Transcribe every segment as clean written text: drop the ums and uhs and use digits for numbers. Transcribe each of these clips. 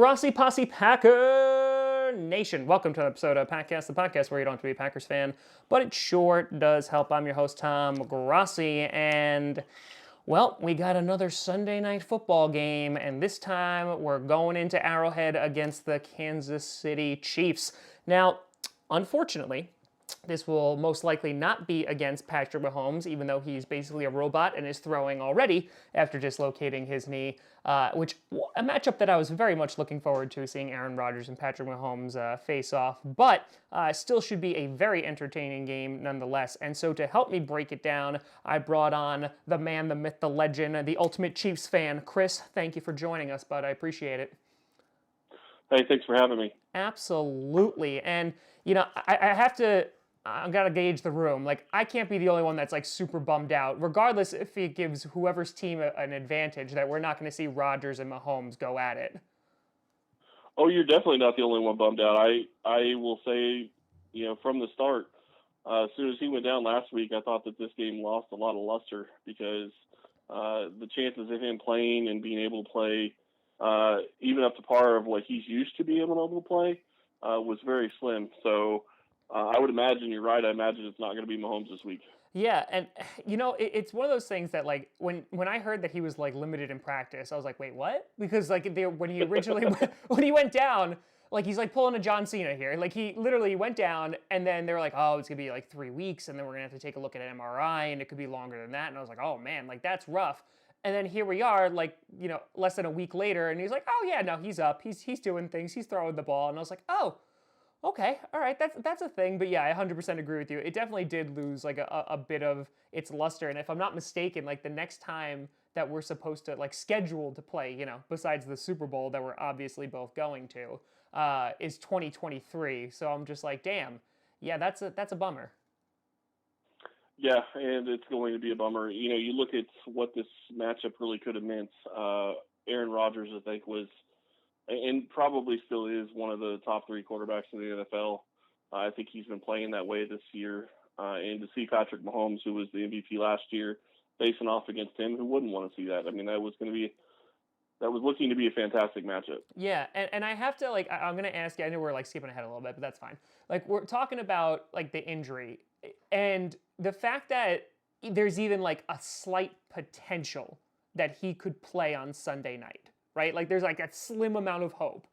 Grossi Posse Packer Nation. Welcome to an episode of Packast, the podcast where you don't have to be a Packers fan, but it sure does help. I'm your host, Tom Grossi, and, well, we got another Sunday night football game, and this time we're going into Arrowhead against the Kansas City Chiefs. Now, unfortunately, this will most likely not be against Patrick Mahomes, even though he's basically a robot and is throwing already after dislocating his knee, which a matchup that I was very much looking forward to, seeing Aaron Rodgers and Patrick Mahomes face off, but still should be a very entertaining game nonetheless. And so to help me break it down, I brought on the man, the myth, the legend, the ultimate Chiefs fan, Chris. Thank you for joining us, bud. I appreciate it. Hey, thanks for having me. Absolutely. And, I gotta gauge the room. Like, I can't be the only one that's like super bummed out, regardless if it gives whoever's team an advantage, that we're not going to see Rodgers and Mahomes go at it. Oh, you're definitely not the only one bummed out. I will say, from the start, as soon as he went down last week, I thought that this game lost a lot of luster because the chances of him playing and being able to play even up to par of what he's used to being able to play was very slim. So I would imagine you're right. I imagine it's not going to be Mahomes this week. Yeah, and it's one of those things that, like, when I heard that he was like limited in practice, I was like, wait, what? Because like when he originally when he went down, like he's like pulling a John Cena here. Like he literally went down, and then they were like, oh, it's gonna be like 3 weeks, and then we're gonna have to take a look at an MRI, and it could be longer than that. And I was like, oh man, like that's rough. And then here we are, like, less than a week later, and he's like, oh yeah, no, he's up, he's doing things, he's throwing the ball, and I was like, oh. Okay, all right, that's a thing, but yeah, I 100% agree with you. It definitely did lose like a bit of its luster, and if I'm not mistaken, like the next time that we're supposed to, like, scheduled to play, besides the Super Bowl that we're obviously both going to, is 2023. So I'm just like, damn, yeah, that's a bummer. Yeah, and it's going to be a bummer. You look at what this matchup really could have meant. Aaron Rodgers, I think, was, and probably still is, one of the top 3 quarterbacks in the NFL. I think he's been playing that way this year. And to see Patrick Mahomes, who was the MVP last year, facing off against him, who wouldn't want to see that? I mean, that was looking to be a fantastic matchup. Yeah, and I have to, like, I'm going to ask you, I know we're, like, skipping ahead a little bit, but that's fine. Like, we're talking about, like, the injury, and the fact that there's even, like, a slight potential that he could play on Sunday night. Right? Like, there's like a slim amount of hope.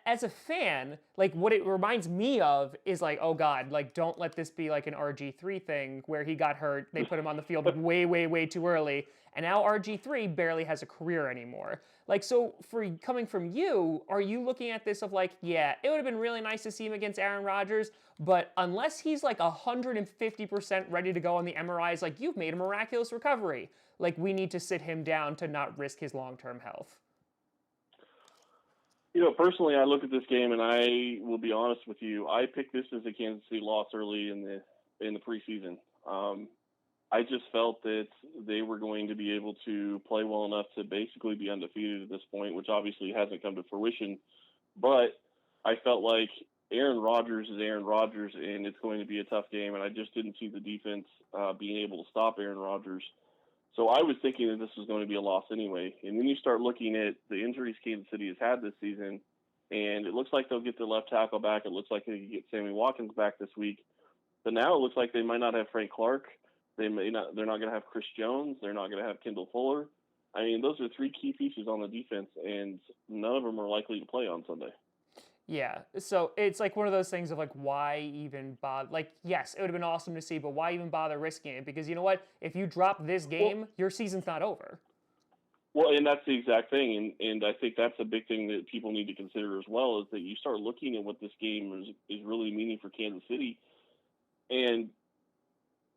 As a fan, like, what it reminds me of is like, oh God, like, don't let this be like an RG3 thing where he got hurt, they put him on the field way, way, way too early, and now RG3 barely has a career anymore. Like, so coming from you, are you looking at this of like, yeah, it would have been really nice to see him against Aaron Rodgers, but unless he's like 150% ready to go on the MRIs, like, you've made a miraculous recovery. Like, we need to sit him down to not risk his long-term health. Personally, I look at this game, and I will be honest with you. I picked this as a Kansas City loss early in the preseason. I just felt that they were going to be able to play well enough to basically be undefeated at this point, which obviously hasn't come to fruition. But I felt like Aaron Rodgers is Aaron Rodgers, and it's going to be a tough game. And I just didn't see the defense being able to stop Aaron Rodgers. So I was thinking that this was going to be a loss anyway. And then you start looking at the injuries Kansas City has had this season, and it looks like they'll get their left tackle back. It looks like they can get Sammy Watkins back this week. But now it looks like they might not have Frank Clark. They're not going to have Chris Jones. They're not going to have Kendall Fuller. I mean, those are 3 key pieces on the defense, and none of them are likely to play on Sunday. Yeah, so it's like one of those things of like, why even bother? Like, yes, it would have been awesome to see, but why even bother risking it? Because you know what? If you drop this game, your season's not over. Well, and that's the exact thing, and I think that's a big thing that people need to consider as well, is that you start looking at what this game is really meaning for Kansas City, and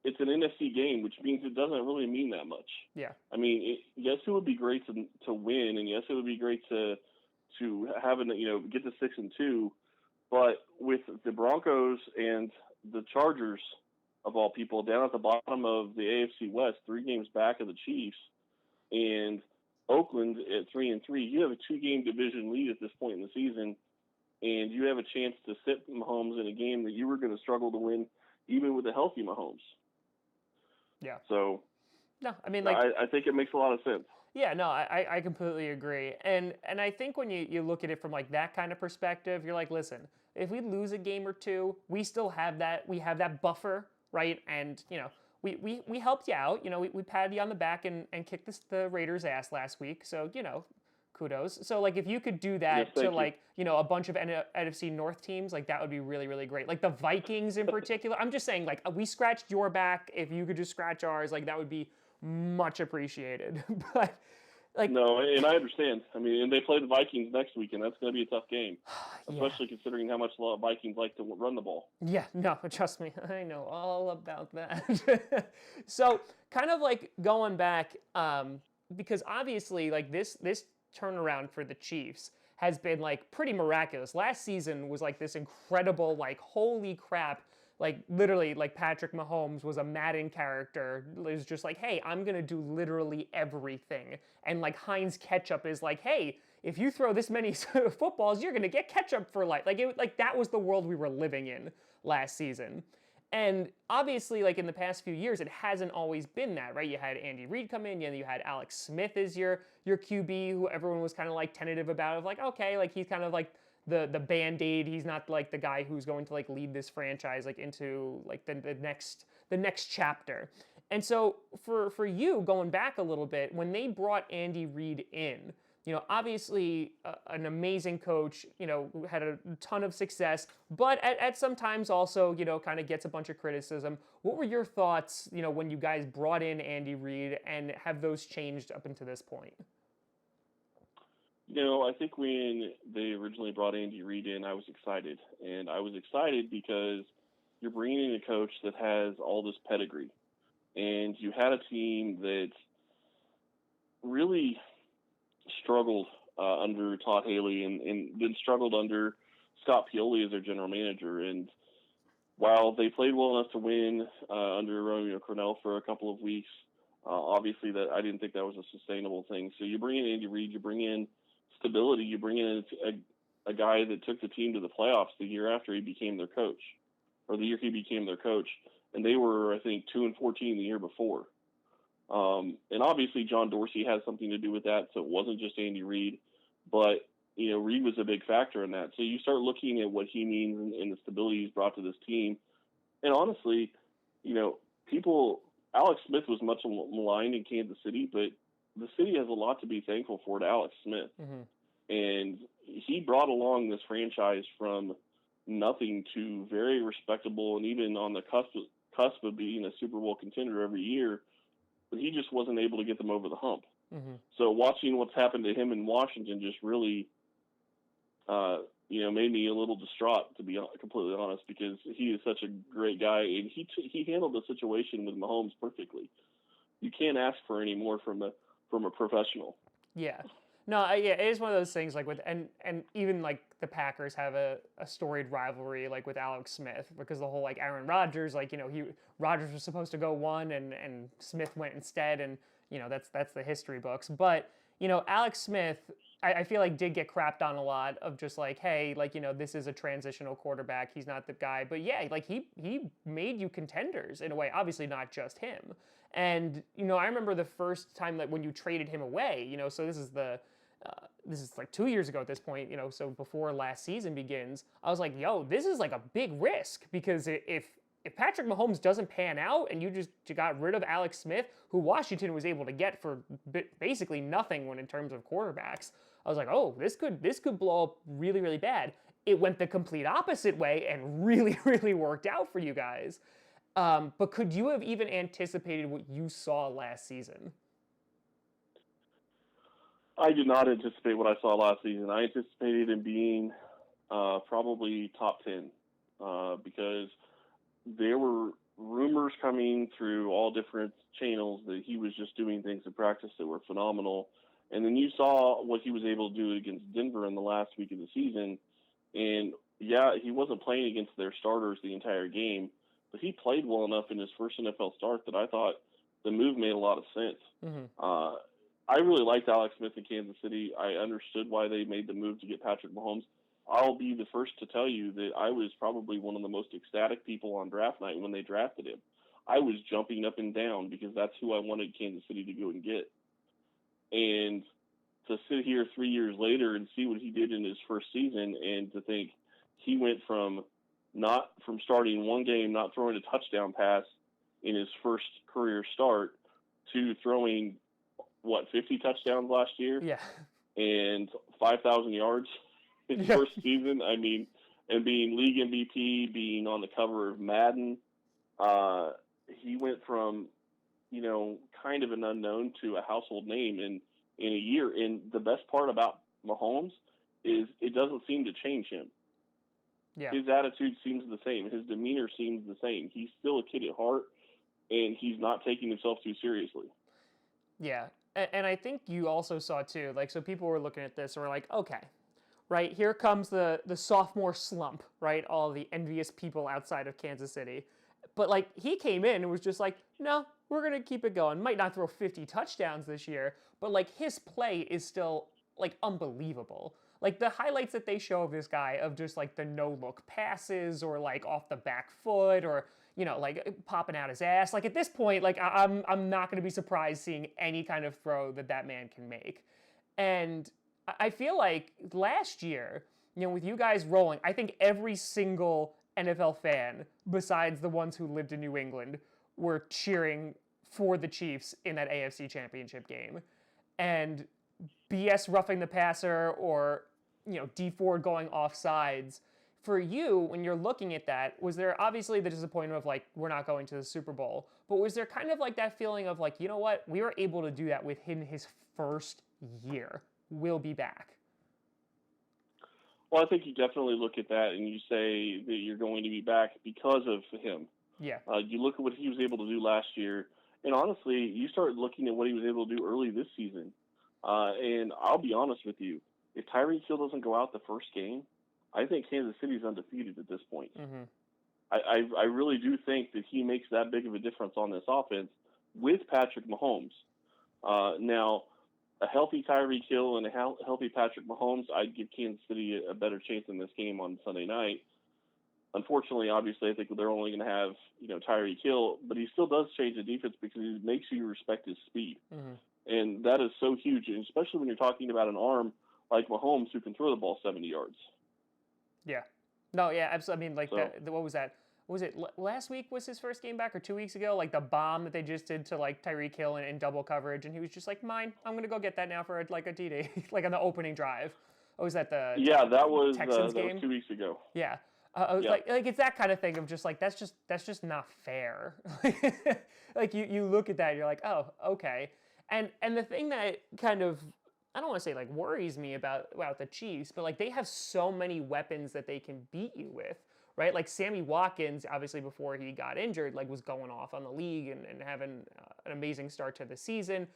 it's an NFC game, which means it doesn't really mean that much. Yeah. I mean, yes, it would be great to win, and yes, it would be great to have get to 6-2, but with the Broncos and the Chargers, of all people, down at the bottom of the AFC West, 3 games back of the Chiefs, and Oakland at 3-3, you have a 2-game division lead at this point in the season, and you have a chance to sit Mahomes in a game that you were going to struggle to win, even with a healthy Mahomes. Yeah. So, no, I mean, like, I think it makes a lot of sense. Yeah, no, I completely agree. And I think when you look at it from like that kind of perspective, you're like, listen, if we lose a game or two, we still have that buffer, right? And we helped you out. We patted you on the back and kicked the Raiders' ass last week. So, kudos. So like if you could do Yes, that to thank you. like, a bunch of NFC North teams, like that would be really, really great. Like the Vikings in particular. I'm just saying, like, we scratched your back. If you could just scratch ours, like that would be much appreciated. But like, No, and I understand. I mean, and they play the Vikings next week, and that's going to be a tough game, yeah. especially considering how much the Vikings like to run the ball. Yeah, no, trust me, I know all about that. So, kind of like going back, because obviously, like this turnaround for the Chiefs has been like pretty miraculous. Last season was like this incredible, like holy crap, like literally, like Patrick Mahomes was a Madden character. It was just like, hey, I'm gonna do literally everything, and like Heinz ketchup is like, hey, if you throw this many footballs, you're gonna get ketchup for life. Like that was the world we were living in last season. And obviously, like in the past few years, it hasn't always been that, right? You had Andy Reid come in, you had Alex Smith as your QB, who everyone was kind of like tentative about, of like, okay, like he's kind of like the band-aid. He's not like the guy who's going to like lead this franchise like into like the next chapter. And so for you, going back a little bit, when they brought Andy Reid in, obviously an amazing coach, who had a ton of success, but at sometimes also, kind of gets a bunch of criticism. What were your thoughts, when you guys brought in Andy Reid, and have those changed up until this point? I think when they originally brought Andy Reid in, I was excited, and I was excited because you're bringing in a coach that has all this pedigree, and you had a team that really struggled under Todd Haley and then struggled under Scott Pioli as their general manager. And while they played well enough to win under Romeo Crennel for a couple of weeks, obviously that I didn't think that was a sustainable thing. So you bring in Andy Reid, you bring in stability, you bring in a guy that took the team to the playoffs the year after he became their coach, or the year he became their coach, and they were, I think, 2-14 the year before. And obviously John Dorsey has something to do with that, so it wasn't just Andy Reid, but Reid was a big factor in that. So you start looking at what he means and the stability he's brought to this team. And honestly, Alex Smith was much maligned in Kansas City, but the city has a lot to be thankful for to Alex Smith. Mm-hmm. And he brought along this franchise from nothing to very respectable, and even on the cusp of being a Super Bowl contender every year, but he just wasn't able to get them over the hump. Mm-hmm. So watching what's happened to him in Washington just really, made me a little distraught, to be completely honest, because he is such a great guy, and he handled the situation with Mahomes perfectly. You can't ask for any more from a professional. Yeah. No, yeah, it is one of those things like and even like the Packers have a storied rivalry like with Alex Smith, because the whole like Aaron Rodgers, like, Rodgers was supposed to go one and Smith went instead, and that's the history books. But Alex Smith, I feel like did get crapped on a lot of just like, hey, like, this is a transitional quarterback. He's not the guy. But yeah, like he made you contenders in a way, obviously not just him. And, I remember the first time that when you traded him away, so this is like 2 years ago at this point, so before last season begins, I was like, yo, this is like a big risk, because if Patrick Mahomes doesn't pan out and you got rid of Alex Smith, who Washington was able to get for basically nothing when in terms of quarterbacks, I was like, oh, this could blow up really, really bad. It went the complete opposite way and really, really worked out for you guys. But could you have even anticipated what you saw last season? I did not anticipate what I saw last season. I anticipated him being probably top 10 because there were rumors coming through all different channels that he was just doing things in practice that were phenomenal. And then you saw what he was able to do against Denver in the last week of the season. And yeah, he wasn't playing against their starters the entire game, but he played well enough in his first NFL start that I thought the move made a lot of sense. Mm-hmm. I really liked Alex Smith in Kansas City. I understood why they made the move to get Patrick Mahomes. I'll be the first to tell you that I was probably one of the most ecstatic people on draft night when they drafted him. I was jumping up and down because that's who I wanted Kansas City to go and get. And to sit here 3 years later and see what he did in his first season, and to think he went from starting one game, not throwing a touchdown pass in his first career start, to throwing 50 touchdowns last year, Yeah, and 5,000 yards in his first season. I mean, and being league MVP, being on the cover of Madden, he went from kind of an unknown to a household name in a year. And the best part about Mahomes is it doesn't seem to change him. Yeah. His attitude seems the same. His demeanor seems the same. He's still a kid at heart, and he's not taking himself too seriously. Yeah. And I think you also saw too, like, so people were looking at this and were like, okay, right, here comes the sophomore slump, right? All the envious people outside of Kansas City. But, like, he came in and was just like, no, we're going to keep it going. Might not throw 50 touchdowns this year, but, like, his play is still, like, unbelievable. Like, the highlights that they show of this guy of just, like, the no-look passes or, like, off the back foot or, like, popping out his ass. Like, at this point, like, I'm not going to be surprised seeing any kind of throw that man can make. And I feel like last year, with you guys rolling, I think every single NFL fan, besides the ones who lived in New England, were cheering for the Chiefs in that AFC Championship game. And BS roughing the passer or, D Ford going off sides. For you, when you're looking at that, was there obviously the disappointment of, like, we're not going to the Super Bowl, but was there kind of like that feeling of, like, you know what, we were able to do that with him his first year. We'll be back. Well, I think you definitely look at that and you say that you're going to be back because of him. Yeah. You look at what he was able to do last year, and honestly, you start looking at what he was able to do early this season. And I'll be honest with you, if Tyreek Hill doesn't go out the first game, I think Kansas City's undefeated at this point. Mm-hmm. I really do think that he makes that big of a difference on this offense with Patrick Mahomes. Now, a healthy Tyreek Hill and a healthy Patrick Mahomes, I'd give Kansas City a better chance in this game on Sunday night. Unfortunately, obviously, I think they're only going to have Tyreek Hill, but he still does change the defense because he makes you respect his speed, and that is so huge, and especially when you're talking about an arm like Mahomes who can throw the ball 70 yards. Yeah, no, yeah, absolutely. I mean, like, what was that? Was it last week was his first game back or 2 weeks ago? Like the bomb that they just did to, like, Tyreek Hill in double coverage, and he was just like, mine. I'm gonna go get that now for a TD, like on the opening drive. Or was that the that was Texans game? That was 2 weeks ago. Yeah. I was like it's that kind of thing of just like that's just not fair. Like you look at that and you're like, oh, okay. And the thing that kind of, I don't want to say like worries me about the Chiefs, but like they have so many weapons that they can beat you with, right? Like Sammy Watkins, obviously before he got injured, like was going off on the league and having an amazing start to the season.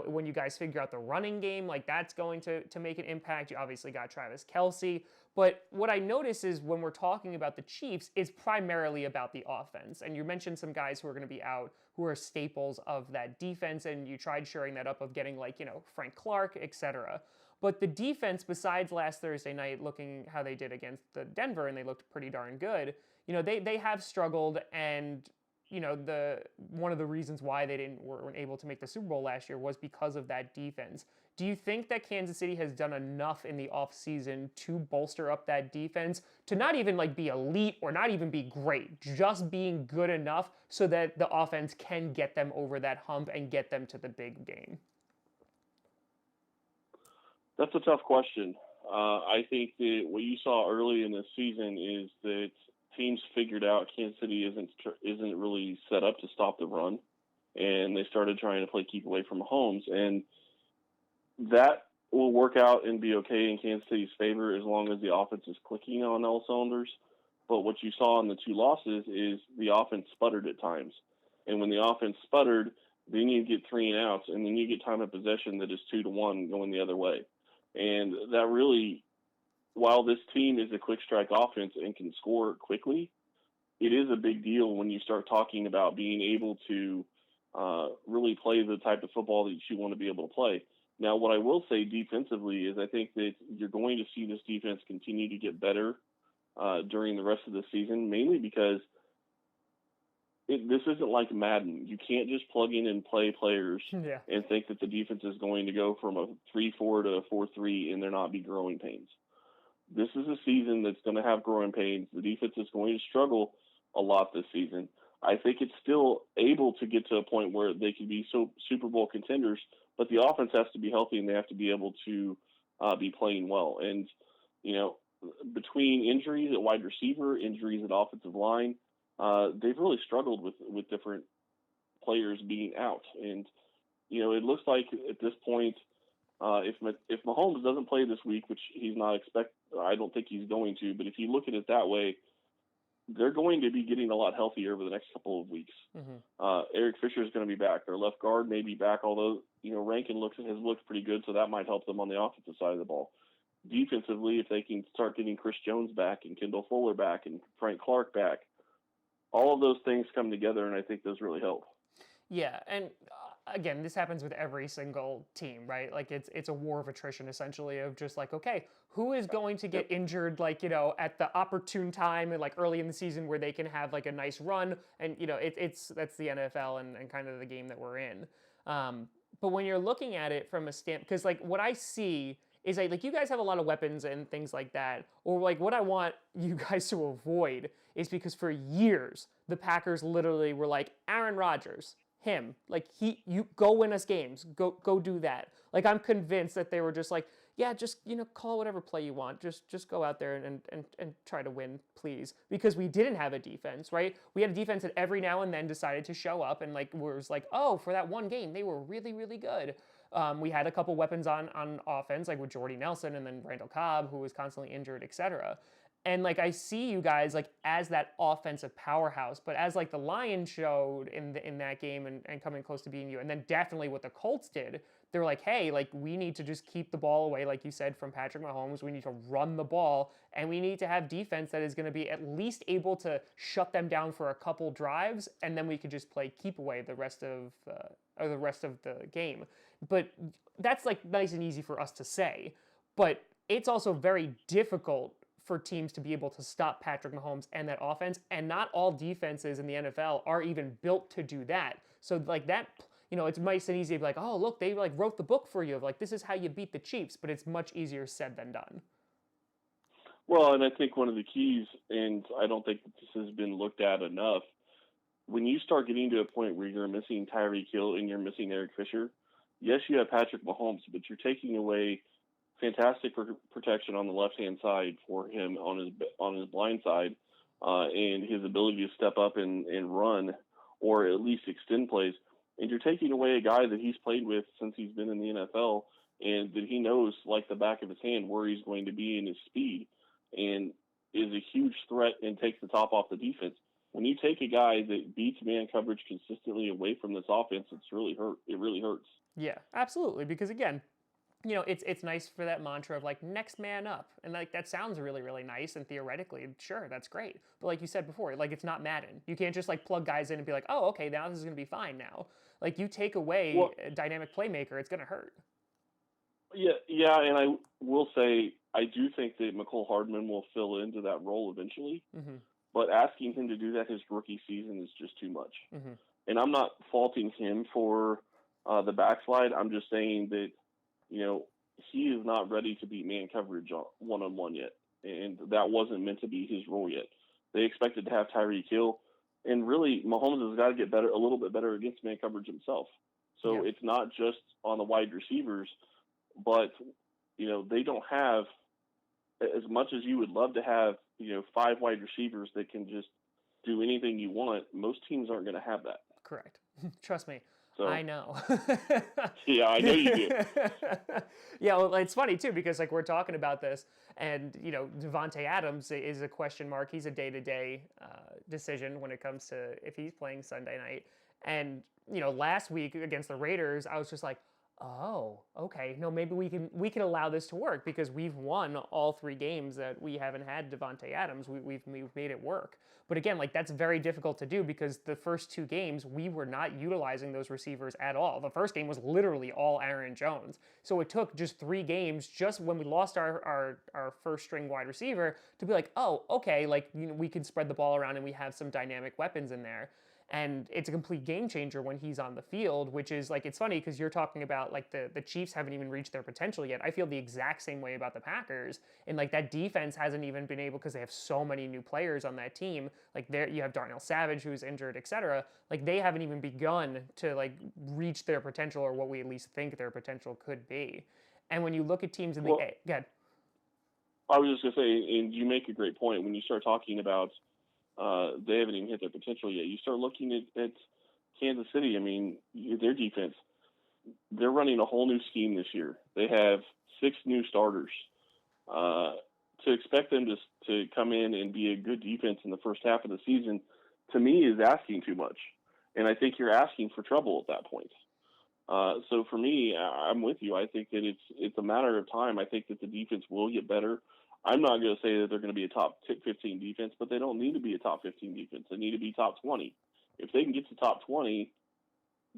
When you guys figure out the running game, like that's going to make an impact. You obviously got Travis Kelce. But what I notice is when we're talking about the Chiefs, it's primarily about the offense. And you mentioned some guys who are going to be out, who are staples of that defense, and you tried shoring that up of getting like, Frank Clark, etc. But the defense, besides last Thursday night, looking how they did against the Denver, and they looked pretty darn good, they have struggled, and one of the reasons why they weren't able to make the Super Bowl last year was because of that defense. Do you think that Kansas City has done enough in the offseason to bolster up that defense to not even like be elite or not even be great, just being good enough so that the offense can get them over that hump and get them to the big game? That's a tough question. I think that what you saw early in the season is that teams figured out Kansas City isn't really set up to stop the run, and they started trying to keep away from Mahomes, and that will work out and be okay in Kansas City's favor as long as the offense is clicking on all cylinders. But what you saw in the two losses is the offense sputtered at times, and when the offense sputtered, then you get 3 and outs, and then you get time of possession that is 2-1 going the other way, and that really, while this team is a quick strike offense and can score quickly, it is a big deal when you start talking about being able to really play the type of football that you want to be able to play. Now, what I will say defensively is I think that you're going to see this defense continue to get better during the rest of the season, mainly because this isn't like Madden. You can't just plug in and play players Yeah. and think that the defense is going to go from a 3-4 to a 4-3 and there not be growing pains. This is a season that's going to have growing pains. The defense is going to struggle a lot this season. I think it's still able to get to a point where they can be Super Bowl contenders, but the offense has to be healthy and they have to be able to be playing well. And, you know, between injuries at wide receiver, injuries at offensive line, they've really struggled with different players being out. And, you know, it looks like at this point, if Mahomes doesn't play this week, which he's not I don't think he's going to, but if you look at it that way, they're going to be getting a lot healthier over the next couple of weeks. Mm-hmm. Eric Fisher is going to be back. Their left guard may be back, although, you know, Rankin has looked pretty good, so that might help them on the offensive side of the ball. Defensively, if they can start getting Chris Jones back and Kendall Fuller back and Frank Clark back, all of those things come together, and I think those really help. Yeah, and again, this happens with every single team, right? Like it's a war of attrition essentially of just like, okay, who is going to get injured like, you know, at the opportune time and like early in the season where they can have like a nice run, and you know, that's the NFL and kind of the game that we're in. But when you're looking at it from a because like what I see is like you guys have a lot of weapons and things like that, or like what I want you guys to avoid is because for years the Packers literally were like Aaron Rodgers, him, like you go win us games, go do that. Like I'm convinced that they were just like, yeah, just you know call whatever play you want, just go out there and try to win, please, because we didn't have a defense, right? We had a defense that every now and then decided to show up and like was like, oh, for that one game they were really good. We had a couple weapons on offense, like with Jordy Nelson and then Randall Cobb, who was constantly injured, etc. And like I see you guys like as that offensive powerhouse, but as like the Lions showed in that game and coming close to beating you, and then definitely what the Colts did, they're like, hey, like we need to just keep the ball away, like you said, from Patrick Mahomes. We need to run the ball, and we need to have defense that is going to be at least able to shut them down for a couple drives, and then we could just play keep away the rest of the game. But that's like nice and easy for us to say, but it's also very difficult for teams to be able to stop Patrick Mahomes and that offense, and not all defenses in the NFL are even built to do that. So like that, you know, it's nice and easy to be like, oh look, they like wrote the book for you of like this is how you beat the Chiefs, but it's much easier said than done. Well, and I think one of the keys, and I don't think that this has been looked at enough, when you start getting to a point where you're missing Tyreek Hill and you're missing Eric Fisher, yes, you have Patrick Mahomes, but you're taking away fantastic protection on the left-hand side for him on his blind side, and his ability to step up and run or at least extend plays. And you're taking away a guy that he's played with since he's been in the NFL and that he knows like the back of his hand where he's going to be in his speed, and is a huge threat and takes the top off the defense. When you take a guy that beats man coverage consistently away from this offense, it really hurts. Yeah, absolutely. Because again, you know, it's nice for that mantra of like next man up, and like that sounds really nice, and theoretically, sure, that's great. But like you said before, like it's not Madden. You can't just like plug guys in and be like, oh, okay, now this is gonna be fine now. Like you take away a dynamic playmaker, it's gonna hurt. Yeah, and I will say I do think that McCole Hardman will fill into that role eventually. Mm-hmm. But asking him to do that his rookie season is just too much. Mm-hmm. And I'm not faulting him for the backslide. I'm just saying that, you know, he is not ready to beat man coverage one-on-one yet. And that wasn't meant to be his role yet. They expected to have Tyreek Hill. And really, Mahomes has got to get better, a little bit better against man coverage himself. So It's not just on the wide receivers, but, you know, they don't have, as much as you would love to have, you know, 5 wide receivers that can just do anything you want, most teams aren't going to have that. Correct. Trust me. So, I know. Yeah, I know you do. Yeah, well, it's funny too because like we're talking about this, and you know, Devontae Adams is a question mark. He's a day-to-day decision when it comes to if he's playing Sunday night. And you know, last week against the Raiders, I was just like, oh, okay, no, maybe we can allow this to work because we've won all 3 games that we haven't had Devontae Adams. We've made it work. But again, like that's very difficult to do because the first 2 games we were not utilizing those receivers at all. The first game was literally all Aaron Jones. So it took just 3 games, just when we lost our first string wide receiver, to be like, oh, okay, like you know, we can spread the ball around and we have some dynamic weapons in there. And it's a complete game changer when he's on the field, which is like, it's funny because you're talking about like the Chiefs haven't even reached their potential yet. I feel the exact same way about the Packers. And like that defense hasn't even been able, because they have so many new players on that team. Like there you have Darnell Savage who's injured, etc. Like they haven't even begun to like reach their potential, or what we at least think their potential could be. And when you look at teams in the A, good. I was just gonna say, and you make a great point when you start talking about they haven't even hit their potential yet. You start looking at Kansas City. I mean, their defense, they're running a whole new scheme this year. They have 6 new starters. To expect them to come in and be a good defense in the first half of the season, to me, is asking too much. And I think you're asking for trouble at that point. So for me, I'm with you. I think that it's a matter of time. I think that the defense will get better. I'm not going to say that they're going to be a top 15 defense, but they don't need to be a top 15 defense. They need to be top 20. If they can get to top 20,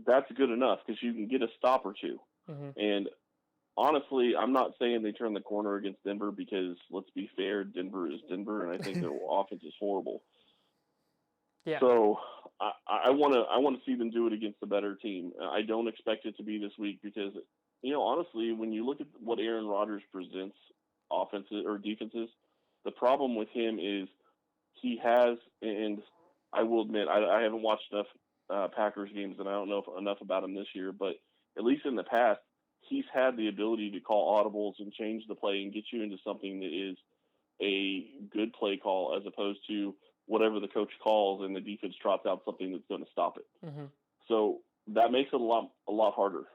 that's good enough, because you can get a stop or two. Mm-hmm. And honestly, I'm not saying they turn the corner against Denver, because let's be fair, Denver is Denver, and I think their offense is horrible. Yeah. So I want to see them do it against a better team. I don't expect it to be this week, because, honestly, when you look at what Aaron Rodgers presents offenses or defenses, the problem with him is he has, and I will admit, I haven't watched enough Packers games, and I don't know enough about him this year, but at least in the past, he's had the ability to call audibles and change the play and get you into something that is a good play call, as opposed to whatever the coach calls and the defense trots out something that's going to stop it. Mm-hmm. So that makes it a lot harder.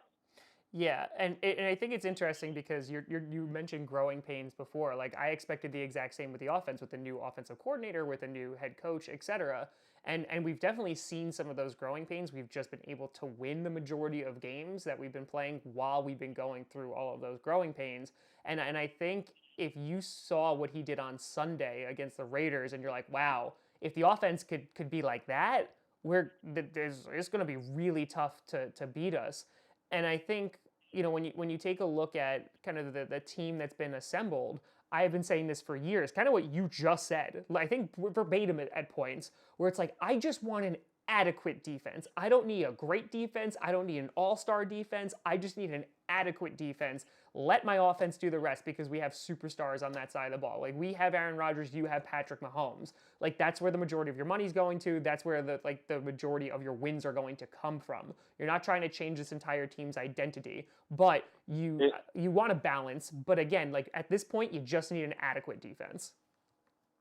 Yeah, and I think it's interesting because you mentioned growing pains before. Like I expected the exact same with the offense, with the new offensive coordinator, with a new head coach, etc. And we've definitely seen some of those growing pains. We've just been able to win the majority of games that we've been playing while we've been going through all of those growing pains. And I think if you saw what he did on Sunday against the Raiders, and you're like, wow, if the offense could be like that, it's going to be really tough to beat us. And I think, when you take a look at kind of the team that's been assembled, I have been saying this for years, kind of what you just said. I think verbatim at points, where it's like, I just want an adequate defense. I don't need a great defense. I don't need an all-star defense. I just need an adequate defense. Let my offense do the rest, because we have superstars on that side of the ball. Like we have Aaron Rodgers, you have Patrick Mahomes. Like that's where the majority of your money's going to. That's where the majority of your wins are going to come from. You're not trying to change this entire team's identity, but you want to balance. But again, like at this point, you just need an adequate defense.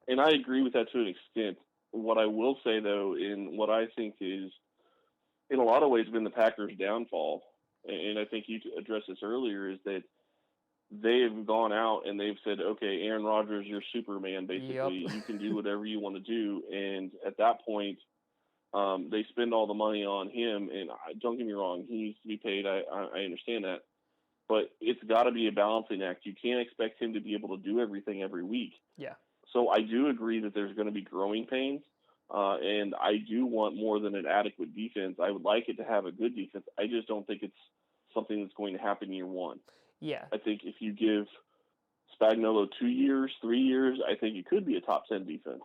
And I agree with that to an extent. What I will say, though, in what I think is, in a lot of ways, been the Packers' downfall, and I think you addressed this earlier, is that they have gone out and they've said, okay, Aaron Rodgers, you're Superman, basically. Yep. You can do whatever you want to do. And at that point, they spend all the money on him. And don't get me wrong, he needs to be paid. I understand that. But it's got to be a balancing act. You can't expect him to be able to do everything every week. Yeah. So I do agree that there's going to be growing pains, and I do want more than an adequate defense. I would like it to have a good defense. I just don't think it's something that's going to happen year one. Yeah. I think if you give Spagnuolo 2 years, 3 years, I think it could be a top 10 defense.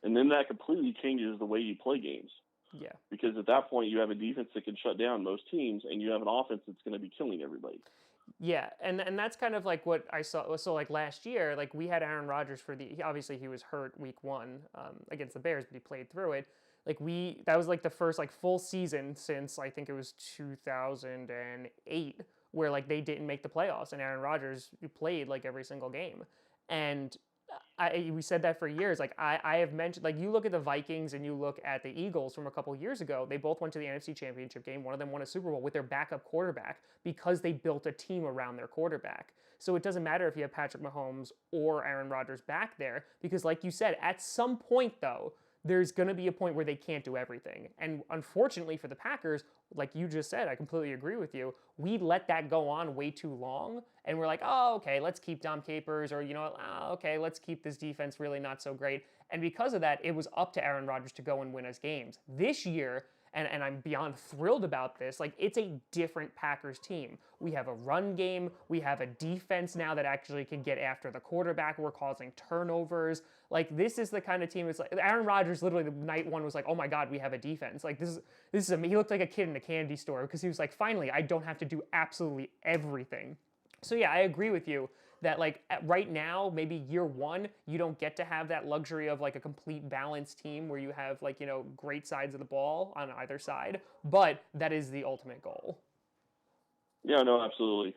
And then that completely changes the way you play games. Yeah. Because at that point, you have a defense that can shut down most teams, and you have an offense that's going to be killing everybody. Yeah, and that's kind of like what I saw. So like last year, like we had Aaron Rodgers obviously he was hurt week 1 against the Bears, but he played through it. Like that was like the first like full season since I think it was 2008 where like they didn't make the playoffs, and Aaron Rodgers played like every single game. And we said that for years. Like I have mentioned, like you look at the Vikings and you look at the Eagles from a couple of years ago, they both went to the NFC Championship game. One of them won a Super Bowl with their backup quarterback because they built a team around their quarterback. So it doesn't matter if you have Patrick Mahomes or Aaron Rodgers back there, because like you said, at some point though, there's going to be a point where they can't do everything. And unfortunately for the Packers, like you just said, I completely agree with you. We let that go on way too long. And we're like, oh, okay, let's keep Dom Capers, or, okay, let's keep this defense really not so great. And because of that, it was up to Aaron Rodgers to go and win us games. This year, and I'm beyond thrilled about this. Like, it's a different Packers team. We have a run game. We have a defense now that actually can get after the quarterback. We're causing turnovers. Like, this is the kind of team. It's like Aaron Rodgers literally the night one was like, oh my God, we have a defense. Like, this is he looked like a kid in a candy store because he was like, finally, I don't have to do absolutely everything. So yeah, I agree with you that like right now, maybe year one, you don't get to have that luxury of like a complete balanced team where you have like, great sides of the ball on either side, but that is the ultimate goal. Yeah, no, absolutely.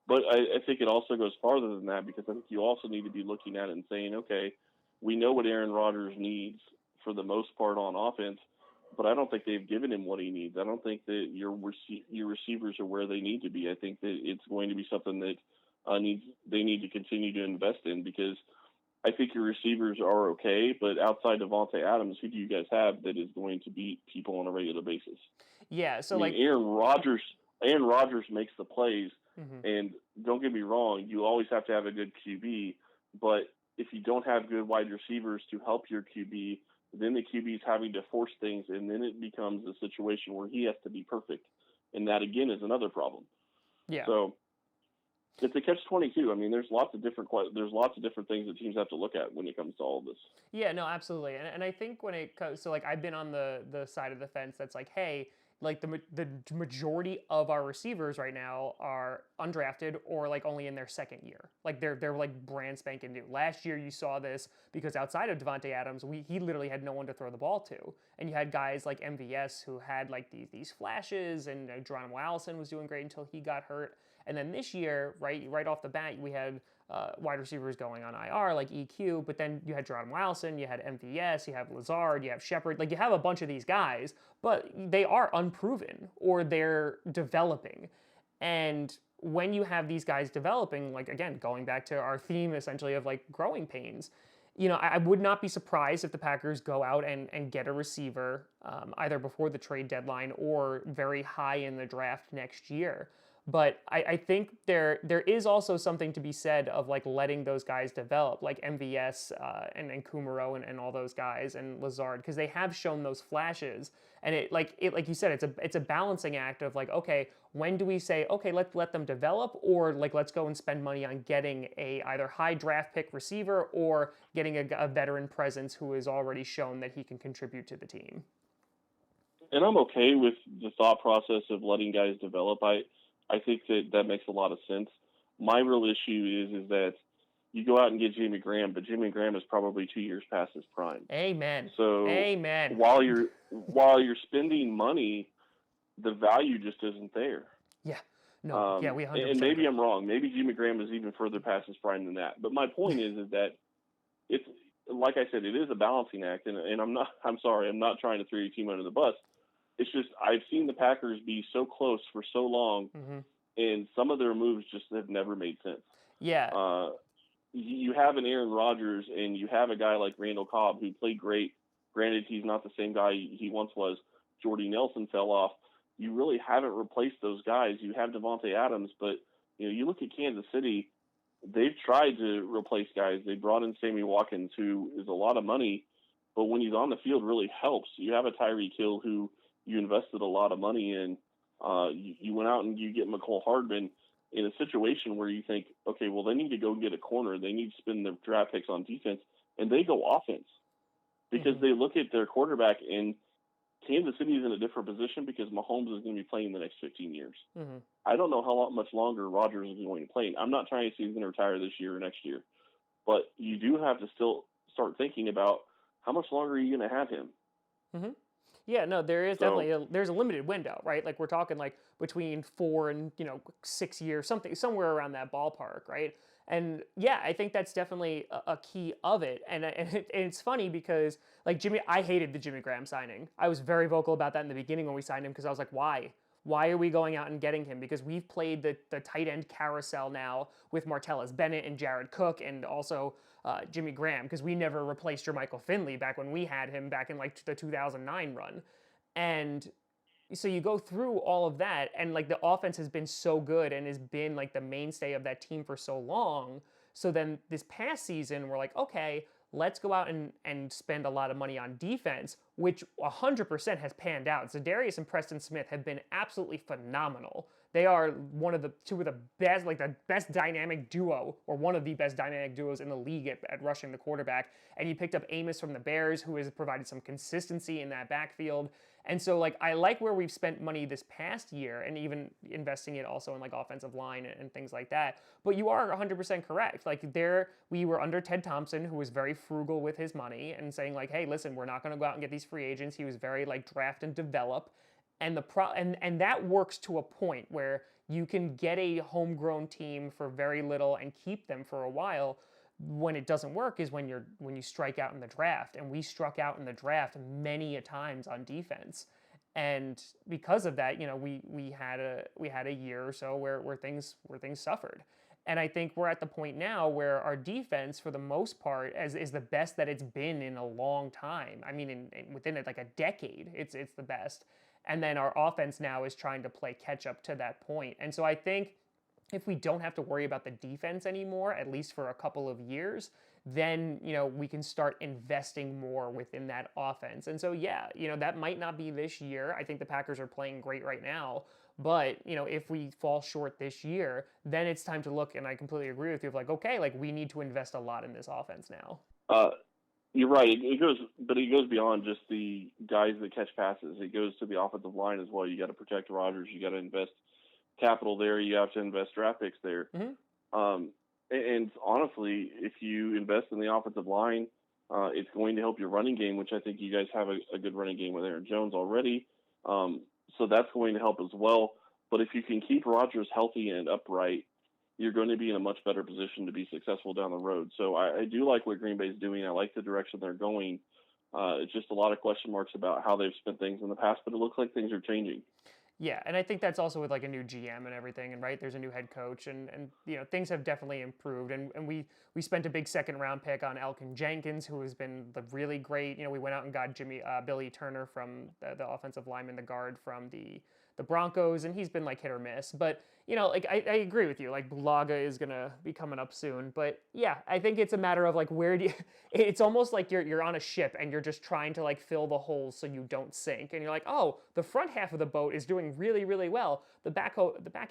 But I think it also goes farther than that, because I think you also need to be looking at it and saying, okay, we know what Aaron Rodgers needs for the most part on offense, but I don't think they've given him what he needs. I don't think that your receivers are where they need to be. I think that it's going to be something that they need to continue to invest in, because I think your receivers are okay, but outside Devontae Adams, who do you guys have that is going to beat people on a regular basis? Yeah, so I mean, like Aaron Rodgers makes the plays, mhm. and don't get me wrong, you always have to have a good QB, but if you don't have good wide receivers to help your QB, then the QB is having to force things, and then it becomes a situation where he has to be perfect, and that again is another problem. Yeah. So it's a catch-22. I mean, there's lots of different things that teams have to look at when it comes to all of this. Yeah, no, absolutely. And I think when it comes, so like I've been on the side of the fence that's like, hey, like the majority of our receivers right now are undrafted or like only in their second year. Like they're like brand spanking new. Last year you saw this because outside of Devontae Adams, he literally had no one to throw the ball to, and you had guys like MVS who had like these flashes, and Geronimo Allison was doing great until he got hurt. And then this year, right off the bat, we had wide receivers going on IR like EQ, but then you had Geronimo Allison, you had MVS, you have Lazard, you have Shepard. Like you have a bunch of these guys, but they are unproven or they're developing. And when you have these guys developing, like again, going back to our theme essentially of like growing pains, I would not be surprised if the Packers go out and get a receiver either before the trade deadline or very high in the draft next year. But I think there is also something to be said of like letting those guys develop, like MVS and Kumaro and all those guys and Lazard, because they have shown those flashes. And it like you said, it's a balancing act of like, okay, when do we say, okay, let's let them develop, or like let's go and spend money on getting a either high draft pick receiver or getting a veteran presence who has already shown that he can contribute to the team. And I'm okay with the thought process of letting guys develop. I think that makes a lot of sense. My real issue is that you go out and get Jimmy Graham, but Jimmy Graham is probably 2 years past his prime. Amen. So Amen. while you're spending money, the value just isn't there. Yeah. No. Yeah, we 100%. And maybe I'm wrong. Maybe Jimmy Graham is even further past his prime than that. But my point is that it's like I said, it is a balancing act, and I'm sorry, I'm not trying to throw your team under the bus. It's just I've seen the Packers be so close for so long, and some of their moves just have never made sense. Yeah. You have an Aaron Rodgers, and you have a guy like Randall Cobb who played great. Granted, he's not the same guy he once was. Jordy Nelson fell off. You really haven't replaced those guys. You have Devontae Adams, but you look at Kansas City. They've tried to replace guys. They brought in Sammy Watkins, who is a lot of money, but when he's on the field, really helps. You have a Tyreek Hill who you invested a lot of money in. You went out and you get McCole Hardman in a situation where you think, okay, well, they need to go get a corner. They need to spend their draft picks on defense, and they go offense because they look at their quarterback, and Kansas City is in a different position because Mahomes is going to be playing the next 15 years. I don't know how much longer Rodgers is going to play. I'm not trying to say he's going to retire this year or next year, but you do have to still start thinking about how much longer are you going to have him. Yeah, no, there is definitely there's a limited window, right? Like we're talking like between 4 and 6 years, somewhere around that ballpark, right? And yeah, I think that's definitely a key of it. And it's funny because like I hated the Jimmy Graham signing. I was very vocal about that in the beginning when we signed him because I was like, why? Why are we going out and getting him? Because we've played the tight end carousel now with Martellus Bennett and Jared Cook and also Jimmy Graham, because we never replaced Jermichael Finley back when we had him back in like the 2009 run. And so you go through all of that, and like the offense has been so good and has been like the mainstay of that team for so long. So then this past season, we're like, okay, let's go out and spend a lot of money on defense, which 100% has panned out. Za'Darius and Preston Smith have been absolutely phenomenal. They are two of the best, like the best dynamic duo, or one of the best dynamic duos in the league at rushing the quarterback. And you picked up Amos from the Bears, who has provided some consistency in that backfield. And so, like, I like where we've spent money this past year, and even investing it also in like offensive line and things like that. But you are 100% correct. Like, we were under Ted Thompson, who was very frugal with his money and saying like, hey, listen, we're not going to go out and get these free agents. He was very like draft and develop. And that works to a point where you can get a homegrown team for very little and keep them for a while. When it doesn't work is when you strike out in the draft, and we struck out in the draft many a times on defense. And because of that, we had a year or so where things suffered. And I think we're at the point now where our defense, for the most part, is the best that it's been in a long time. I mean, within like a decade, it's the best. And then our offense now is trying to play catch up to that point. And so I think if we don't have to worry about the defense anymore, at least for a couple of years, then, we can start investing more within that offense. And so, yeah, that might not be this year. I think the Packers are playing great right now. But, if we fall short this year, then it's time to look, and I completely agree with you, of like, okay, like we need to invest a lot in this offense now. You're right. It goes beyond just the guys that catch passes. It goes to the offensive line as well. You got to protect Rodgers. You got to invest capital there. You have to invest draft picks there. Mm-hmm. And honestly, if you invest in the offensive line, it's going to help your running game, which I think you guys have a good running game with Aaron Jones already. So that's going to help as well. But if you can keep Rodgers healthy and upright, you're going to be in a much better position to be successful down the road. So I do like what Green Bay is doing. I like the direction they're going. It's just a lot of question marks about how they've spent things in the past, but it looks like things are changing. Yeah, and I think that's also with like a new GM and everything, and right, there's a new head coach, and things have definitely improved. And we spent a big second round pick on Elkin Jenkins, who has been really great. We went out and got Billy Turner from the offensive lineman, the guard from the Broncos, and he's been like hit or miss. But like I agree with you. Like Bulaga is gonna be coming up soon. But yeah, I think it's a matter of like where do you? It's almost like you're on a ship and you're just trying to like fill the holes so you don't sink. And you're like, oh, the front half of the boat is doing really, really well. The back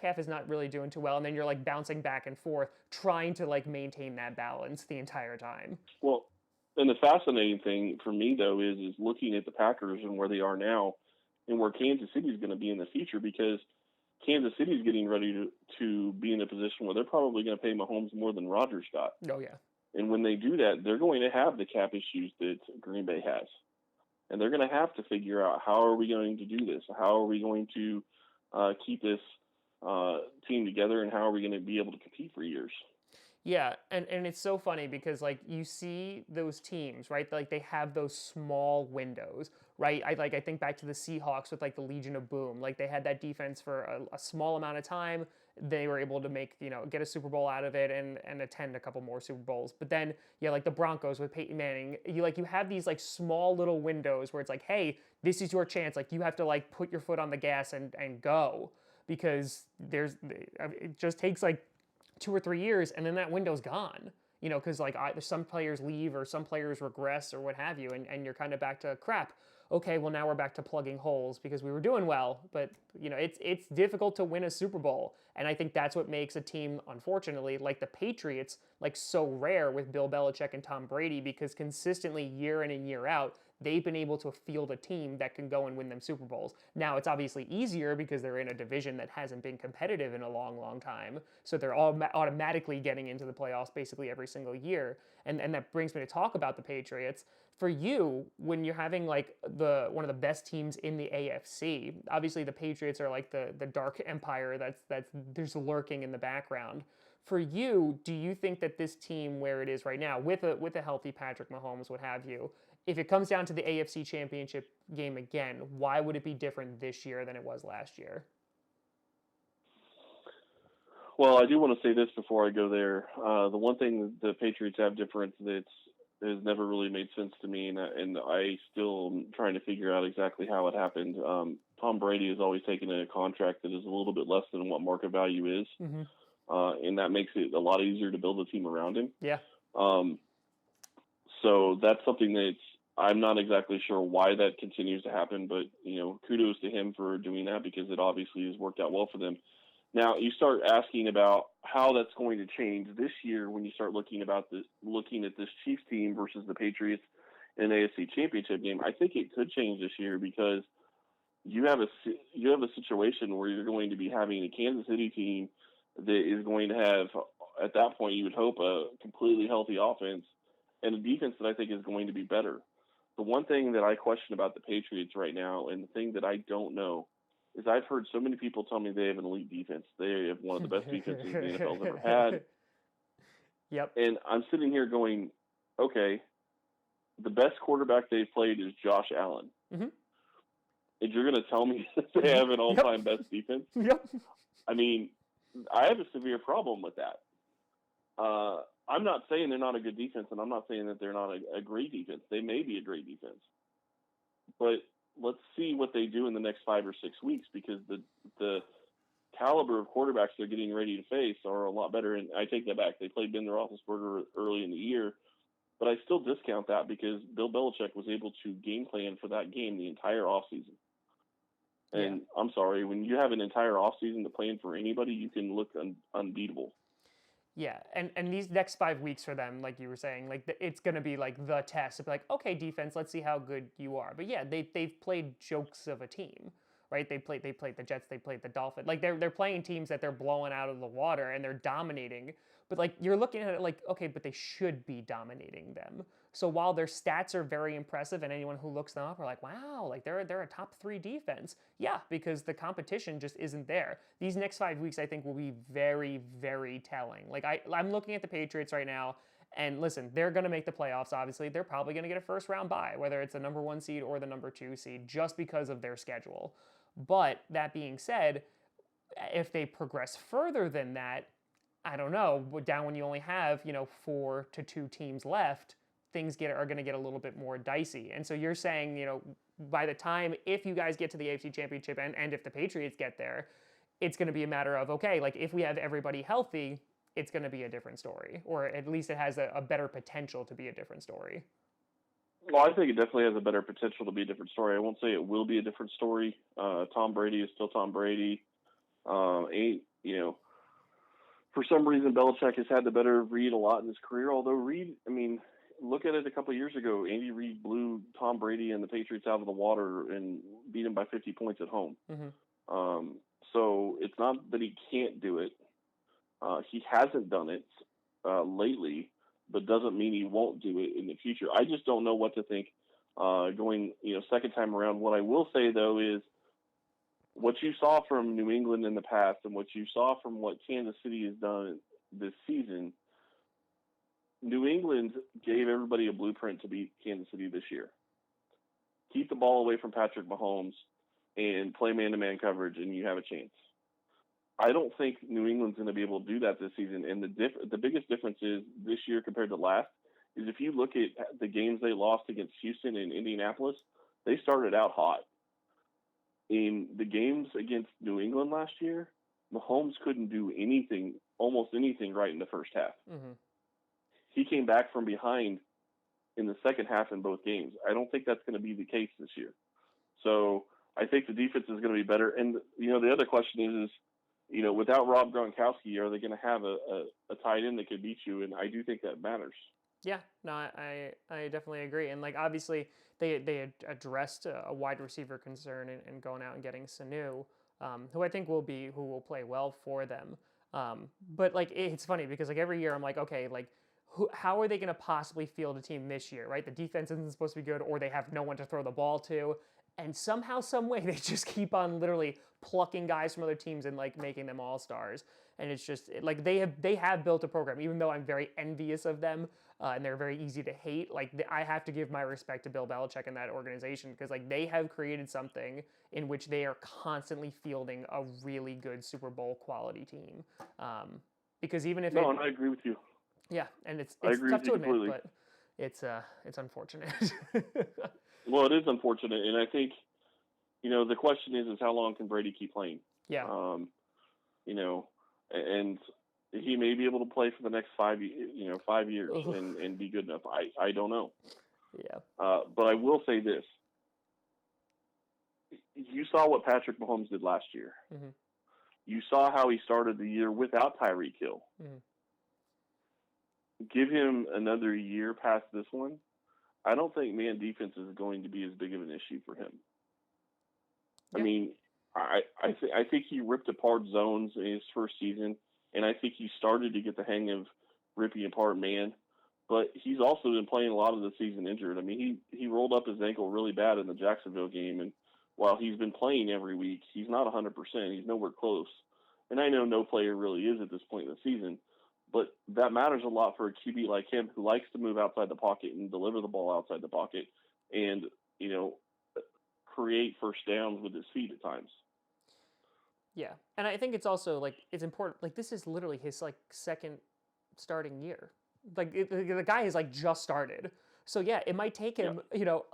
half is not really doing too well. And then you're like bouncing back and forth, trying to like maintain that balance the entire time. Well, and the fascinating thing for me though is looking at the Packers and where they are now, and where Kansas City is going to be in the future, because Kansas City is getting ready to be in a position where they're probably going to pay Mahomes more than Rodgers got. Oh, yeah. And when they do that, they're going to have the cap issues that Green Bay has. And they're going to have to figure out, how are we going to do this? How are we going to keep this team together, and how are we going to be able to compete for years? Yeah, and it's so funny because like you see those teams, right? Like they have those small windows, right? I think back to the Seahawks with like the Legion of Boom. Like they had that defense for a small amount of time. They were able to make, get a Super Bowl out of it and attend a couple more Super Bowls. But then, yeah, like the Broncos with Peyton Manning, you have these like small little windows where it's like, hey, this is your chance. Like you have to like put your foot on the gas and go, because it just takes like 2 or 3 years, and then that window's gone. Because like some players leave or some players regress or what have you, and you're kind of back to crap. Okay, well now we're back to plugging holes because we were doing well, but it's difficult to win a Super Bowl, and I think that's what makes a team, unfortunately, like the Patriots, like so rare with Bill Belichick and Tom Brady, because consistently year in and year out, they've been able to field a team that can go and win them Super Bowls. Now, it's obviously easier because they're in a division that hasn't been competitive in a long, long time. So they're all automatically getting into the playoffs basically every single year. And that brings me to talk about the Patriots. For you, when you're having like one of the best teams in the AFC, obviously the Patriots are like the dark empire that's there's lurking in the background. For you, do you think that this team where it is right now, with a healthy Patrick Mahomes, what have you, if it comes down to the AFC Championship game again, why would it be different this year than it was last year? Well, I do want to say this before I go there. The one thing the Patriots have different that has never really made sense to me, and I still am trying to figure out exactly how it happened. Tom Brady has always taken a contract that is a little bit less than what market value is. Mm-hmm. and that makes it a lot easier to build a team around him. Yeah. So that's something that I'm not exactly sure why that continues to happen, but kudos to him for doing that because it obviously has worked out well for them. Now you start asking about how that's going to change this year when you start looking at this Chiefs team versus the Patriots in an AFC Championship game. I think it could change this year because you have a situation where you're going to be having a Kansas City team that is going to have, at that point, you would hope, a completely healthy offense and a defense that I think is going to be better. The one thing that I question about the Patriots right now, and the thing that I don't know, is I've heard so many people tell me they have an elite defense. They have one of the best defenses the NFL's ever had. Yep. And I'm sitting here going, okay, the best quarterback they've played is Josh Allen. Mm-hmm. And you're going to tell me that they have an all-time best defense? Yep. I mean, I have a severe problem with that. I'm not saying they're not a good defense, and I'm not saying that they're not a great defense. They may be a great defense. But let's see what they do in the next 5 or 6 weeks because the caliber of quarterbacks they're getting ready to face are a lot better. And I take that back. They played Ben Roethlisberger early in the year, but I still discount that because Bill Belichick was able to game plan for that game the entire offseason. And I'm sorry, when you have an entire offseason to plan for anybody, you can look unbeatable. Yeah, and these next 5 weeks for them, like you were saying, like it's going to be like the test of like, okay, defense, let's see how good you are. But yeah, they've played jokes of a team, right? They played the Jets, they played the Dolphins. Like they're playing teams that they're blowing out of the water and they're dominating. But like you're looking at it like, okay, but they should be dominating them. So while their stats are very impressive and anyone who looks them up are like, wow, like they're a top 3 defense. Yeah, because the competition just isn't there. These next 5 weeks I think will be very, very telling. Like I'm looking at the Patriots right now and listen, they're going to make the playoffs, obviously. They're probably going to get a first round bye, whether it's the number 1 seed or the number 2 seed, just because of their schedule. But that being said, if they progress further than that, I don't know, down when you only have, 4 to 2 teams left, things are going to get a little bit more dicey. And so you're saying, by the time, if you guys get to the AFC Championship and if the Patriots get there, it's going to be a matter of, okay, like if we have everybody healthy, it's going to be a different story. Or at least it has a better potential to be a different story. Well, I think it definitely has a better potential to be a different story. I won't say it will be a different story. Tom Brady is still Tom Brady. For some reason, Belichick has had the better read a lot in his career. Although Reid, look at it a couple of years ago. Andy Reid blew Tom Brady and the Patriots out of the water and beat him by 50 points at home. Mm-hmm. So it's not that he can't do it. He hasn't done it lately, but doesn't mean he won't do it in the future. I just don't know what to think going, second time around. What I will say, though, is what you saw from New England in the past and what you saw from what Kansas City has done this season, New England gave everybody a blueprint to beat Kansas City this year. Keep the ball away from Patrick Mahomes and play man-to-man coverage, and you have a chance. I don't think New England's going to be able to do that this season, and the biggest difference is this year compared to last is if you look at the games they lost against Houston and Indianapolis, they started out hot. In the games against New England last year, Mahomes couldn't do anything, almost anything right in the first half. Mm-hmm. He came back from behind in the second half in both games. I don't think that's going to be the case this year. So I think the defense is going to be better. And, the other question is, without Rob Gronkowski, are they going to have a tight end that could beat you? And I do think that matters. Yeah, no, I definitely agree. And like obviously they addressed a wide receiver concern and going out and getting Sanu, who I think who will play well for them. But like it's funny because like every year I'm like, okay, like how are they going to possibly field a team this year, right? The defense isn't supposed to be good, or they have no one to throw the ball to. And somehow, some way, they just keep on literally plucking guys from other teams and like making them all-stars. And it's just like they have built a program, even though I'm very envious of them and they're very easy to hate. Like I have to give my respect to Bill Belichick and that organization because like they have created something in which they are constantly fielding a really good Super Bowl quality team. Because even if and I agree with you. Yeah, and it's tough to admit, completely. But it's unfortunate. Well, it is unfortunate, and I think, the question is how long can Brady keep playing? Yeah. And he may be able to play for the next 5 years and be good enough. I don't know. Yeah. But I will say this. You saw what Patrick Mahomes did last year. Mm-hmm. You saw how he started the year without Tyreek Hill. Mm-hmm. Give him another year past this one. I don't think man defense is going to be as big of an issue for him. Yeah. I mean, I think he ripped apart zones in his first season, and I think he started to get the hang of ripping apart man. But he's also been playing a lot of the season injured. I mean, he rolled up his ankle really bad in the Jacksonville game, and while he's been playing every week, he's not 100%. He's nowhere close. And I know no player really is at this point in the season, but that matters a lot for a QB like him who likes to move outside the pocket and deliver the ball outside the pocket and, create first downs with his feet at times. Yeah. And I think it's also, like, it's important. Like, this is literally his, like, second starting year. Like, the guy has, like, just started. So, yeah, it might take him,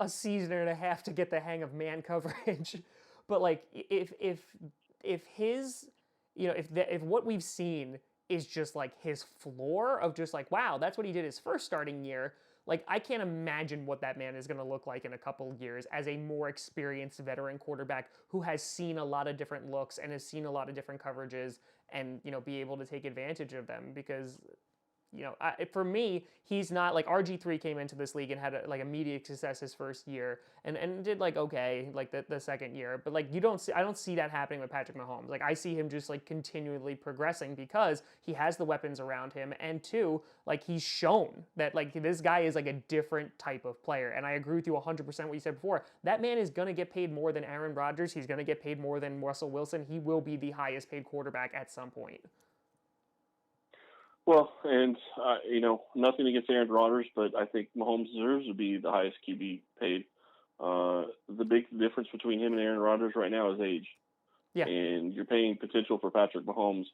a season and a half to get the hang of man coverage. But, like, if his, if what we've seen is just, like, his floor of just, like, wow, that's what he did his first starting year, like, I can't imagine what that man is going to look like in a couple years as a more experienced veteran quarterback who has seen a lot of different looks and has seen a lot of different coverages and, be able to take advantage of them because, for me, he's not like RG3 came into this league and had like immediate success his first year and did like okay like the second year, but like I don't see that happening with Patrick Mahomes. Like I see him just like continually progressing because he has the weapons around him, and two, like he's shown that like this guy is like a different type of player. And I agree with you 100% what you said before. That man is gonna get paid more than Aaron Rodgers. He's gonna get paid more than Russell Wilson. He will be the highest paid quarterback at some point. Well, and, nothing against Aaron Rodgers, but I think Mahomes deserves to be the highest QB paid. The big difference between him and Aaron Rodgers right now is age. Yeah. And you're paying potential for Patrick Mahomes.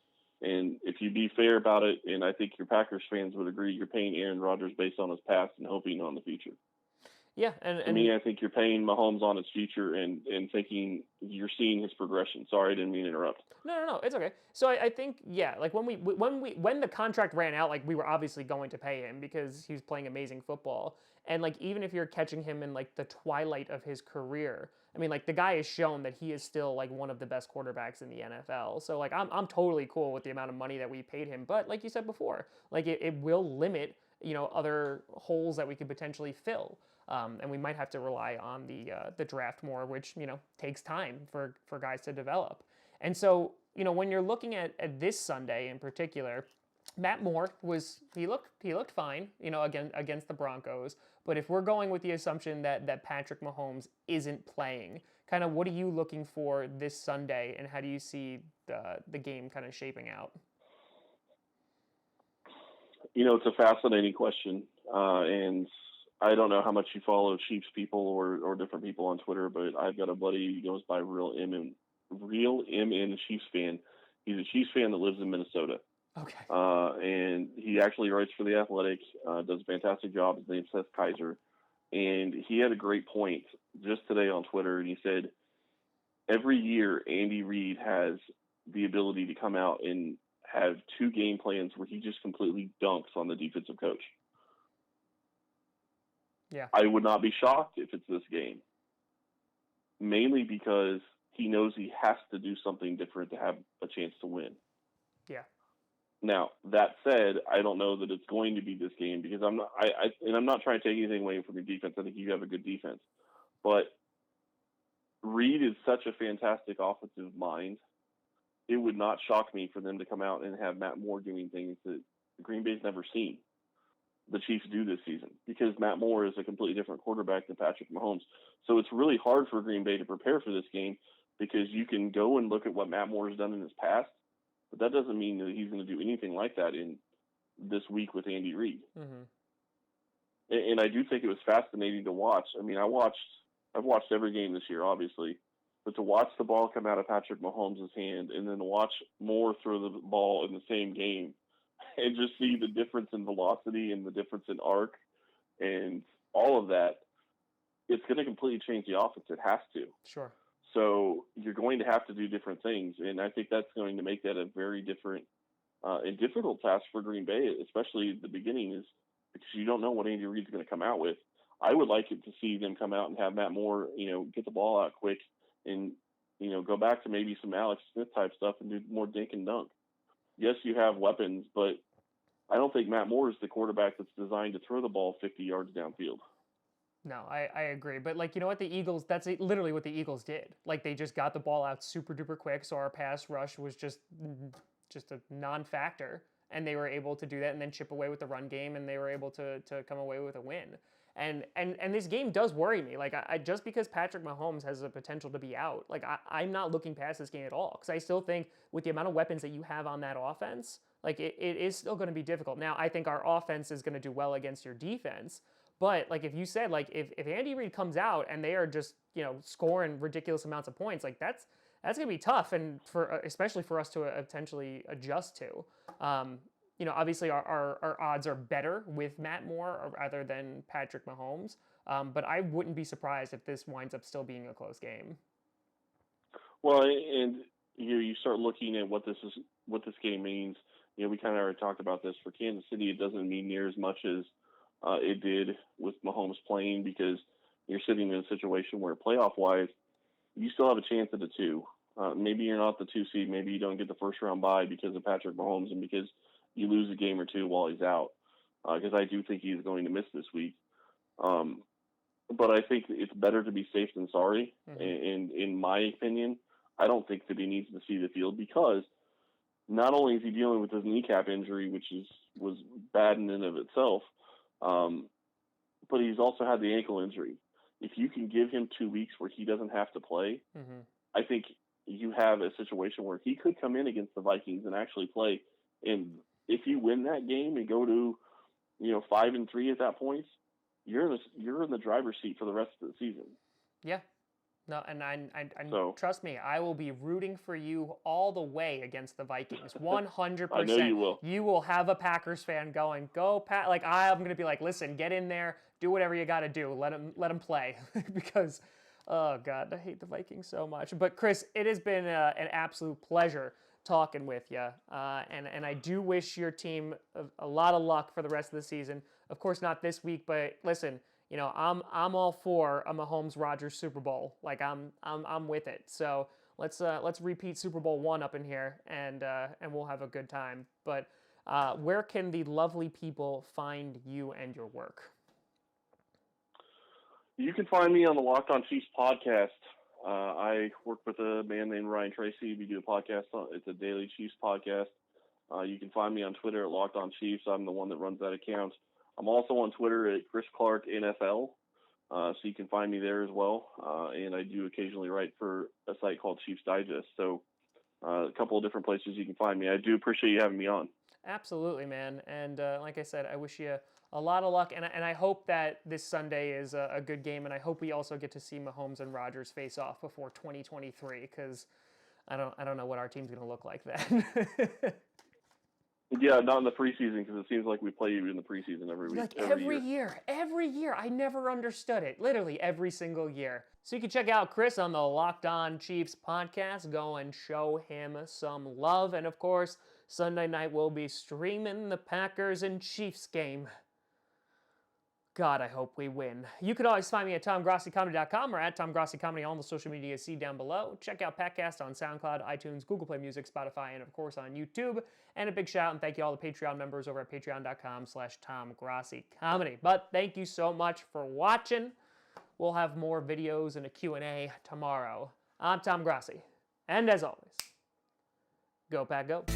And if you be fair about it, and I think your Packers fans would agree, you're paying Aaron Rodgers based on his past and hoping on the future. Yeah, to me, I think you're paying Mahomes on his future and thinking you're seeing his progression. Sorry, I didn't mean to interrupt. No, it's okay. So I think, yeah, like when the contract ran out, like we were obviously going to pay him because he was playing amazing football. And like even if you're catching him in like the twilight of his career, I mean like the guy has shown that he is still like one of the best quarterbacks in the NFL. So like I'm totally cool with the amount of money that we paid him. But like you said before, like it will limit, other holes that we could potentially fill. And we might have to rely on the draft more, which takes time for guys to develop. And so when you're looking at this Sunday in particular, Matt Moore he looked fine against the Broncos. But if we're going with the assumption that Patrick Mahomes isn't playing, kind of what are you looking for this Sunday, and how do you see the game kind of shaping out? It's a fascinating question, and I don't know how much you follow Chiefs people or different people on Twitter, but I've got a buddy who goes by Real MN Chiefs fan. He's a Chiefs fan that lives in Minnesota. Okay. And he actually writes for The Athletic, does a fantastic job. His name's Seth Kaiser. And he had a great point just today on Twitter, and he said, every year Andy Reid has the ability to come out and have two game plans where he just completely dunks on the defensive coach. Yeah. I would not be shocked if it's this game, mainly because he knows he has to do something different to have a chance to win. Yeah. Now, that said, I don't know that it's going to be this game because I'm not trying to take anything away from your defense. I think you have a good defense. But Reid is such a fantastic offensive mind. It would not shock me for them to come out and have Matt Moore doing things that Green Bay's never seen the Chiefs do this season, because Matt Moore is a completely different quarterback than Patrick Mahomes. So it's really hard for Green Bay to prepare for this game because you can go and look at what Matt Moore has done in his past, but that doesn't mean that he's going to do anything like that in this week with Andy Reid. Mm-hmm. And I do think it was fascinating to watch. I mean, I've watched every game this year, obviously, but to watch the ball come out of Patrick Mahomes' hand and then to watch Moore throw the ball in the same game and just see the difference in velocity and the difference in arc and all of that, it's going to completely change the offense. It has to. Sure. So you're going to have to do different things, and I think that's going to make that a very different and difficult task for Green Bay, especially at the beginning, is because you don't know what Andy Reid's going to come out with. I would like it to see them come out and have Matt Moore, get the ball out quick and, go back to maybe some Alex Smith type stuff and do more dink and dunk. Yes, you have weapons, but I don't think Matt Moore is the quarterback that's designed to throw the ball 50 yards downfield. No, I agree. But, you know what? The Eagles, that's literally what the Eagles did. They just got the ball out super duper quick, so our pass rush was just a non-factor. And they were able to do that and then chip away with the run game, and they were able to come away with a win. And this game does worry me. I just because Patrick Mahomes has the potential to be out, I'm not looking past this game at all, because I still think with the amount of weapons that you have on that offense, it is still going to be difficult. Now, I think our offense is going to do well against your defense, but if you said, if Andy Reid comes out and they are just, scoring ridiculous amounts of points, that's going to be tough, and especially for us to potentially adjust to. Obviously our odds are better with Matt Moore rather than Patrick Mahomes, but I wouldn't be surprised if this winds up still being a close game. Well, and you start looking at what this game means. We kind of already talked about this. For Kansas City, it doesn't mean near as much as it did with Mahomes playing, because you're sitting in a situation where playoff-wise, you still have a chance at the 2. Maybe you're not the 2 seed. Maybe you don't get the first round bye because of Patrick Mahomes and because you lose a game or 2 while he's out, because I do think he's going to miss this week. But I think it's better to be safe than sorry. Mm-hmm. And in my opinion, I don't think that he needs to see the field, because not only is he dealing with his kneecap injury, which was bad in and of itself, but he's also had the ankle injury. If you can give him 2 weeks where he doesn't have to play, mm-hmm. I think you have a situation where he could come in against the Vikings and actually play. And if you win that game and go to, 5-3 at that point, you're in the driver's seat for the rest of the season. Yeah. No, and so, trust me, I will be rooting for you all the way against the Vikings. 100%. I know you will. You will have a Packers fan going, go Pat. I'm going to be listen, get in there, do whatever you got to do. Let them play. Because, oh God, I hate the Vikings so much. But Chris, it has been an absolute pleasure talking with you, and I do wish your team a lot of luck for the rest of the season. Of course, not this week, but listen, I'm all for a Mahomes-Rodgers Super Bowl. I'm with it. So let's repeat Super Bowl 1 up in here, and we'll have a good time. But where can the lovely people find you and your work? You can find me on the Locked On Chiefs podcast. I work with a man named Ryan Tracy. We do a podcast. It's a daily Chiefs podcast. You can find me on Twitter at Locked On Chiefs. I'm the one that runs that account. I'm also on Twitter at Chris Clark NFL, so you can find me there as well. And I do occasionally write for a site called Chiefs Digest. So a couple of different places you can find me. I do appreciate you having me on. Absolutely, man. And like I said, I wish you a lot of luck, and I hope that this Sunday is a good game, and I hope we also get to see Mahomes and Rodgers face off before 2023, because I don't know what our team's going to look like then. Yeah, not in the preseason, because it seems like we play you in the preseason every week. Every year. I never understood it. Literally every single year. So you can check out Chris on the Locked On Chiefs podcast. Go and show him some love. And of course, Sunday night we'll be streaming the Packers and Chiefs game. God, I hope we win. You can always find me at TomGrossiComedy.com or at TomGrossiComedy on the social media see down below. Check out Packast on SoundCloud, iTunes, Google Play Music, Spotify, and of course on YouTube. And a big shout out and thank you all the Patreon members over at patreon.com/TomGrossiComedy. But thank you so much for watching. We'll have more videos and a Q&A tomorrow. I'm Tom Grossi. And as always, go Pack Go.